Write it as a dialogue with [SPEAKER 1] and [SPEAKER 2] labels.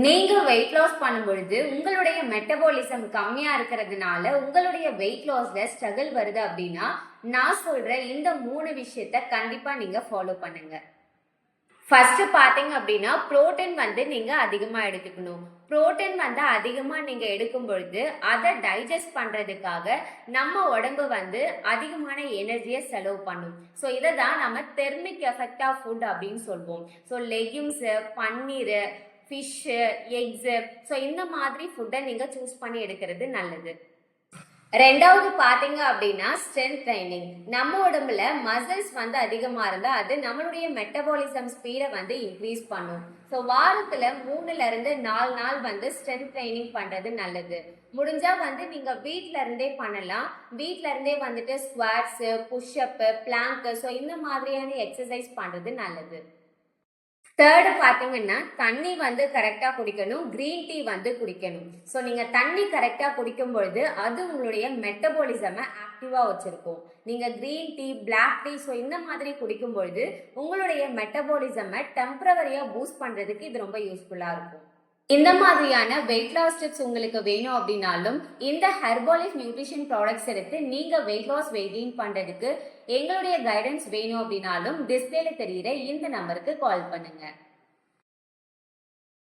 [SPEAKER 1] நீங்க weight loss பண்ணும்பொழுது உங்களுடைய மெட்டபாலிசம் கம்மியா இருக்கிறதுனால உங்களுடைய வெயிட் லாஸ்ல ஸ்ட்ரகிள் வருது அப்படின்னா நான் சொல்ற இந்த 3 விஷயத்த கண்டிப்பா நீங்க ஃபாலோ பண்ணுங்க. ஃபர்ஸ்ட் பாத்தீங்க அப்படின்னா புரோட்டீன் வந்து நீங்க அதிகமா எடுத்துக்கணும். புரோட்டீன் வந்து அதிகமா நீங்க எடுக்கும் பொழுது அதை டைஜஸ்ட் பண்றதுக்காக நம்ம உடம்பு வந்து அதிகமான எனர்ஜியை செலவு பண்ணும். ஸோ இதை தான் நம்ம தெர்மிக் எஃபெக்ட் ஆஃப் ஃபுட் அப்படின்னு சொல்வோம். ஸோ லெகியூம்ஸ், பன்னீர், ஃபிஷ்ஷு, எக்ஸு, ஸோ இந்த மாதிரி ஃபுட்டை நீங்கள் சூஸ் பண்ணி எடுக்கிறது நல்லது. ரெண்டாவது பார்த்தீங்க அப்படின்னா ஸ்ட்ரென்த் ட்ரைனிங். நம்ம உடம்புல மசில்ஸ் வந்து அதிகமாக இருந்தால் அது நம்மளுடைய மெட்டபாலிசம் ஸ்பீடை வந்து இன்க்ரீஸ் பண்ணும். ஸோ வாரத்தில் 3-4 நாள் வந்து ஸ்ட்ரென்த் ட்ரைனிங் பண்ணுறது நல்லது. முடிஞ்சால் வந்து நீங்கள் வீட்டில இருந்தே பண்ணலாம். வீட்டில இருந்தே வந்துட்டு ஸ்குவாட்ஸு, புஷ்அப்பு, பிளாங்கு, ஸோ இந்த மாதிரியான எக்ஸசைஸ் பண்ணுறது நல்லது. தேர்டு பார்த்தீங்கன்னா தண்ணி வந்து கரெக்டாக குடிக்கணும். கிரீன் டீ வந்து குடிக்கணும். ஸோ நீங்கள் தண்ணி கரெக்டாக குடிக்கும் பொழுது அது உங்களுடைய மெட்டபாலிசமை ஆக்டிவாக வச்சுருக்கும். நீங்கள் green tea, black tea, so இந்த மாதிரி குடிக்கும் பொழுது உங்களுடைய மெட்டபாலிசமை டெம்பரவரியாக பூஸ்ட் பண்ணுறதுக்கு இது ரொம்ப யூஸ்ஃபுல்லாக இருக்கும். இந்த மாதிரியான வெயிட் லாஸ் டிப்ஸ் உங்களுக்கு வேணும் அப்படின்னாலும் இந்த ஹெர்போலைஃப் நியூட்ரிஷன் ப்ராடக்ட்ஸ் எடுத்து நீங்க வெயிட் லாஸ் கெயின் பண்றதுக்கு எங்களுடைய கைடன்ஸ் வேணும் அப்படின்னாலும் டிஸ்பிளேல தெரியுற இந்த நம்பருக்கு கால் பண்ணுங்க.